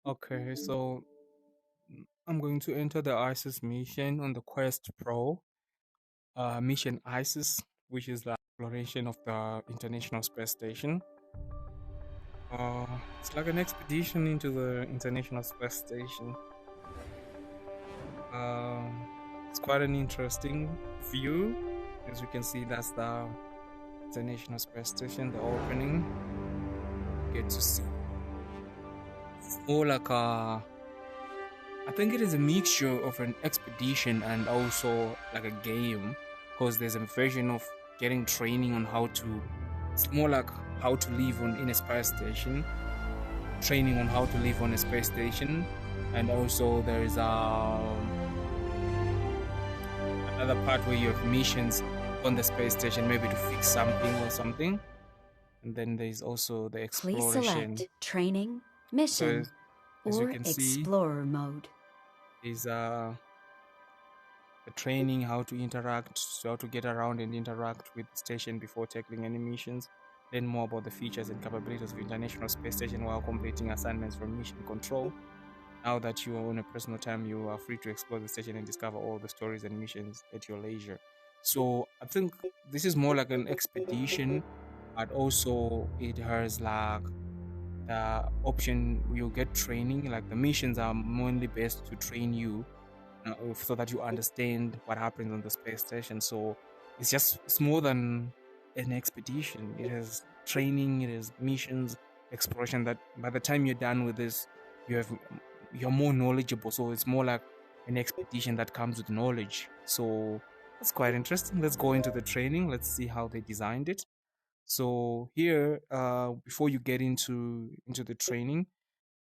Okay, so I'm going to enter the ISS mission on the Quest Pro, Mission ISS, which is the exploration of the International Space Station. It's like an expedition into the International Space Station. It's quite an interesting view. As you can see, that's the International Space Station, the opening. You get to see more like I think it is a mixture of an expedition and also like a game, because there's a version of getting training on how to. It's more like how to live on in a space station, training on how to live on a space station, and also there is another part where you have missions on the space station, maybe to fix something or something, and then there's also the Please exploration. select Training, So Mission, as you or can see, Explorer mode. is the training, how to interact, so how to get around and interact with the station before tackling any missions. Learn more about the features and capabilities of International Space Station while completing assignments from mission control. Now that you are on a personal time, you are free to explore the station and discover all the stories and missions at your leisure. So I think this is more like an expedition, but also it has like the option you get training. Like the missions are mainly based to train you so that you understand what happens on the space station. So it's more than an expedition. It is training, it is missions, exploration. That by the time you're done with this, you're more knowledgeable. So it's more like an expedition that comes with knowledge. So that's quite interesting. Let's go into the training. Let's see how they designed it. So here, before you get into the training,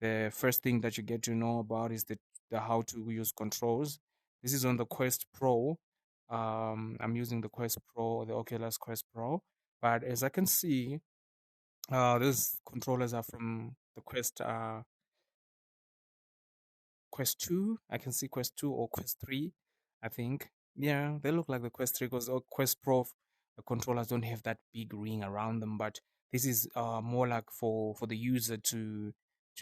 the first thing that you get to know about is the how to use controls. This is on the Quest Pro. I'm using the Quest Pro, the Oculus Quest Pro. But as I can see, these controllers are from the Quest 2. I can see Quest 2 or Quest 3, I think. Yeah, they look like the Quest 3 because Quest Pro, the controllers don't have that big ring around them. But this is more like for the user to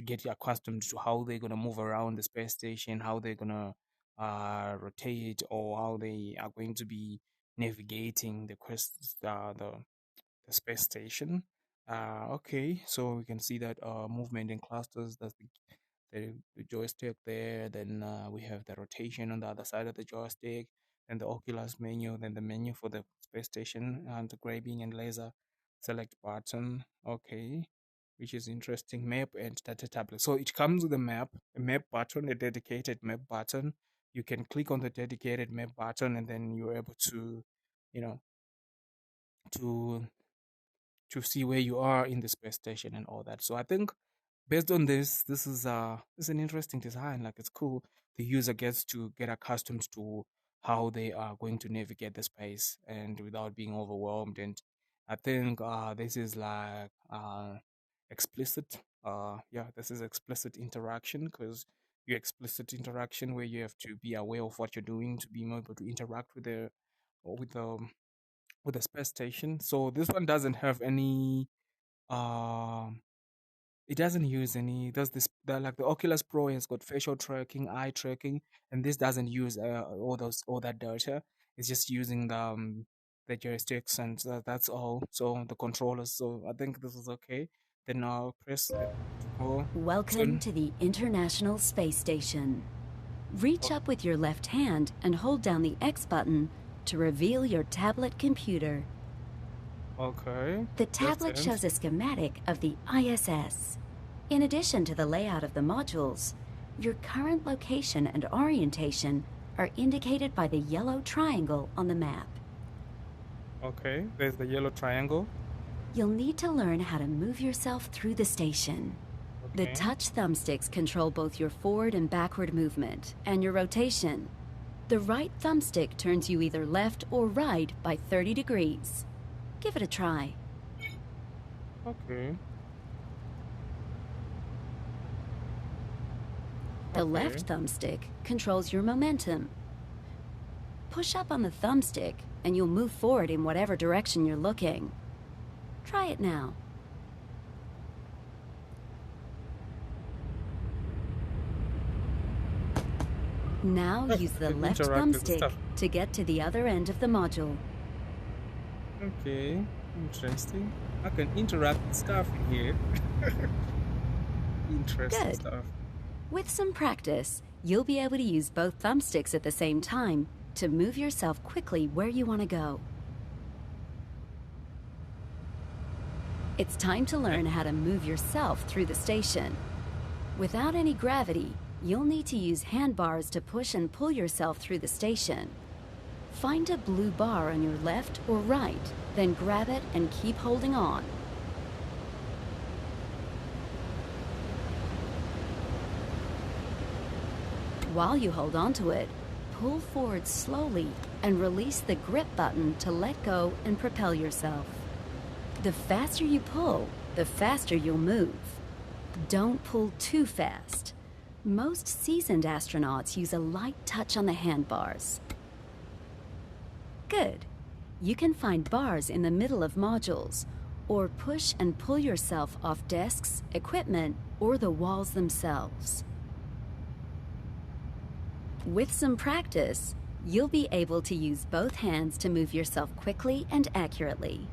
get accustomed to how they're gonna move around the space station, how they're gonna rotate, or how they are going to be navigating the space station. Okay, so we can see that movement in clusters. That's the joystick there. Then we have the rotation on the other side of the joystick, and the Oculus menu, then the menu for the space station, and the grabbing and laser select button. Okay, which is interesting. Map and data tablet. So it comes with a map button, a dedicated map button. You can click on the dedicated map button, and then you're able to, you know, to see where you are in the space station and all that. So I think based on this, this is an interesting design. Like it's cool. The user gets to get accustomed to how they are going to navigate the space and without being overwhelmed. And I think this is like explicit. Yeah, this is explicit interaction because your explicit interaction where you have to be aware of what you're doing to be able to interact with the with the space station. So this one doesn't have any um it doesn't use any does this like the Oculus Pro has got facial tracking, eye tracking, and this doesn't use all that data. It's just using the joysticks and that's all. So the controllers. So I think this is okay. Then I'll press it to go Welcome soon. to the International Space Station. Reach O- up with your left hand and hold down the X button to reveal your tablet computer. Okay. The Left tablet hand. shows a schematic of the ISS. In addition to the layout of the modules, your current location and orientation are indicated by the yellow triangle on the map. Okay. There's the yellow triangle. You'll need to learn how to move yourself through the station. The Okay. touch thumbsticks control both your forward and backward movement and your rotation. The right thumbstick turns you either left or right by 30 degrees. Give it a try. Okay. The Okay. left thumbstick controls your momentum. Push up on the thumbstick and you'll move forward in whatever direction you're looking. Try it now. Now Oh, use I the can left interact with the thumbstick stuff. to get to the other end of the module. Okay, interesting. I can interact with stuff in here. Interesting Good. stuff. With some practice, you'll be able to use both thumbsticks at the same time to move yourself quickly where you want to go. It's time to learn how to move yourself through the station. Without any gravity, you'll need to use handbars to push and pull yourself through the station. Find a blue bar on your left or right, then grab it and keep holding on. While you hold onto it, pull forward slowly and release the grip button to let go and propel yourself. The faster you pull, the faster you'll move. Don't pull too fast. Most seasoned astronauts use a light touch on the handbars. Good. You can find bars in the middle of modules, or push and pull yourself off desks, equipment, or the walls themselves. With some practice, you'll be able to use both hands to move yourself quickly and accurately.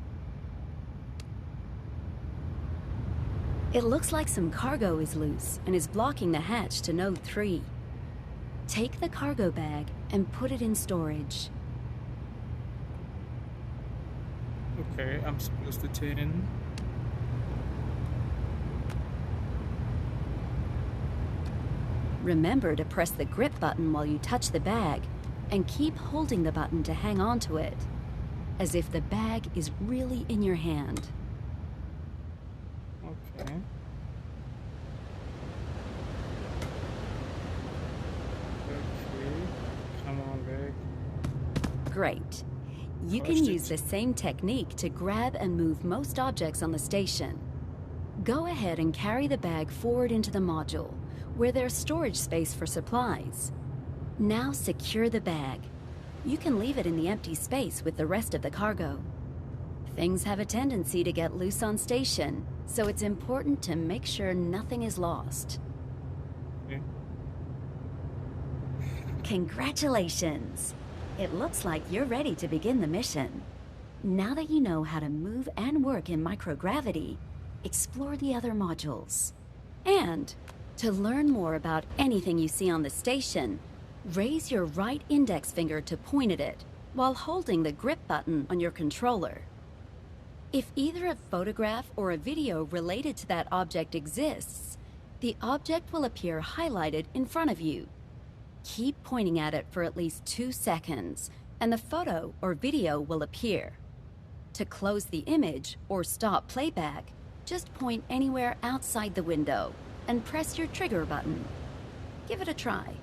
It looks like some cargo is loose and is blocking the hatch to Node 3. Take the cargo bag and put it in storage. Okay, I'm supposed to turn. Remember to press the grip button while you touch the bag and keep holding the button to hang on to it, as if the bag is really in your hand. Okay. Okay. Come on, bag. Great. You can Pushed use it. the same technique to grab and move most objects on the station. Go ahead and carry the bag forward into the module, where there's storage space for supplies. Now secure the bag. You can leave it in the empty space with the rest of the cargo. Things have a tendency to get loose on station, so it's important to make sure nothing is lost. Okay. Congratulations! It looks like you're ready to begin the mission. Now that you know how to move and work in microgravity, explore the other modules. And to learn more about anything you see on the station, raise your right index finger to point at it while holding the grip button on your controller. If either a photograph or a video related to that object exists, the object will appear highlighted in front of you. Keep pointing at it for at least 2 seconds, and the photo or video will appear. To close the image or stop playback, just point anywhere outside the window and press your trigger button. Give it a try.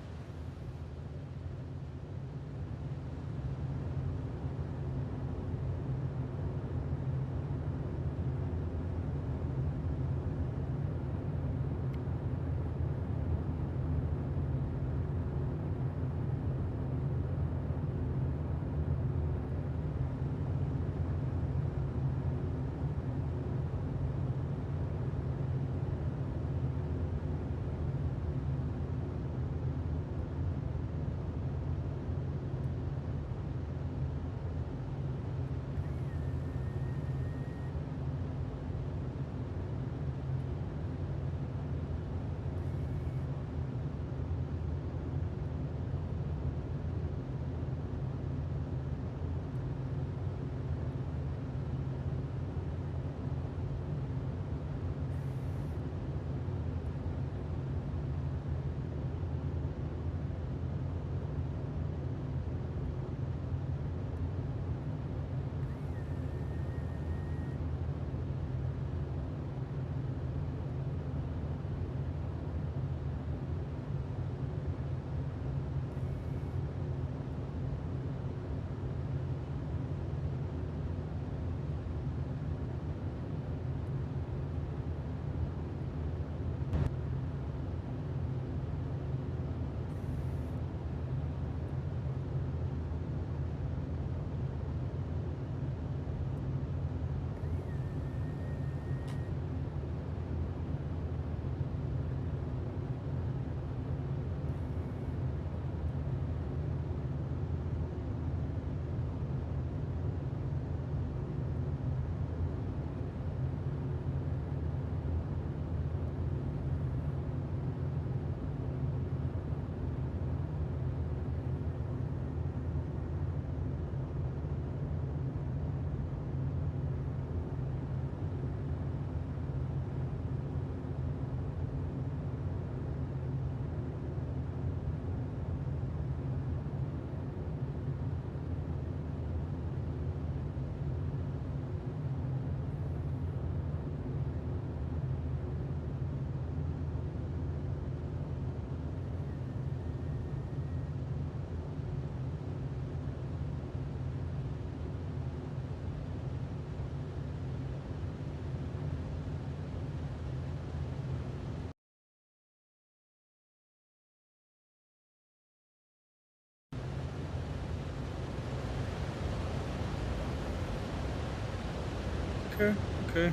Okay, okay,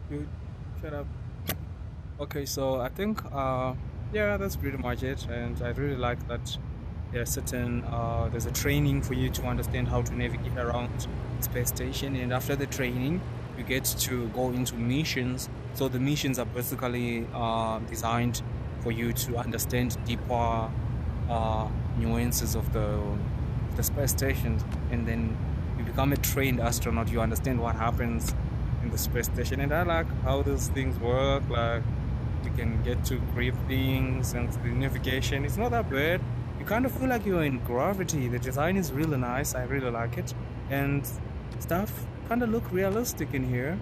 good. Shut up. Okay, so I think yeah, that's pretty much it, and I really like that there's a training for you to understand how to navigate around the space station, and after the training, you get to go into missions. So the missions are basically designed for you to understand deeper nuances of the space station, and then you become a trained astronaut. You understand what happens in the space station, and I like how those things work. Like you can get to grip things, and the navigation it's not that bad. You kind of feel like you're in gravity. The design is really nice. I really like it, and stuff kind of look realistic in here.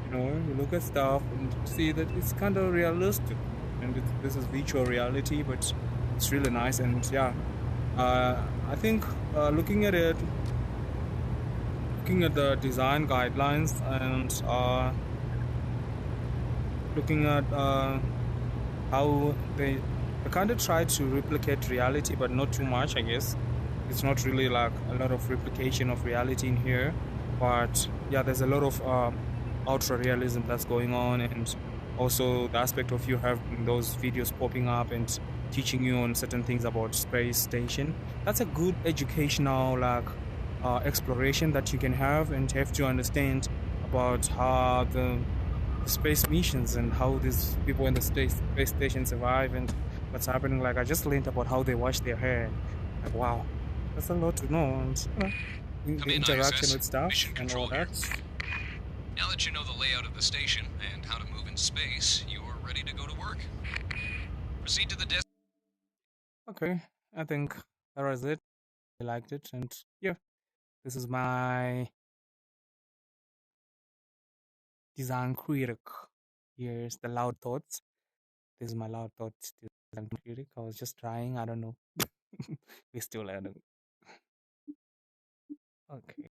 You know, you look at stuff and see that it's kind of realistic, and this is virtual reality, but it's really nice. And yeah, I think looking at it, looking at the design guidelines, and looking at how they kind of try to replicate reality, but not too much, I guess. It's not really like a lot of replication of reality in here, but yeah, there's a lot of ultra realism that's going on, and also the aspect of you having those videos popping up and teaching you on certain things about space station. That's a good educational like exploration that you can have and have to understand about how the space missions and how these people in the space station survive and what's happening. Like I just learned about how they wash their hair. Like wow, that's a lot to know, and Come the in, interaction ISS. with staff Mission and all Control here. that. Now that you know the layout of the station and how to move in space, you're ready to go to work. Proceed to the desk. Okay, I think that was it. I liked it, and yeah, this is my design critic. Here's the loud thoughts. This is my loud thoughts design critic. I was just trying. I don't know. We're still learning. Okay.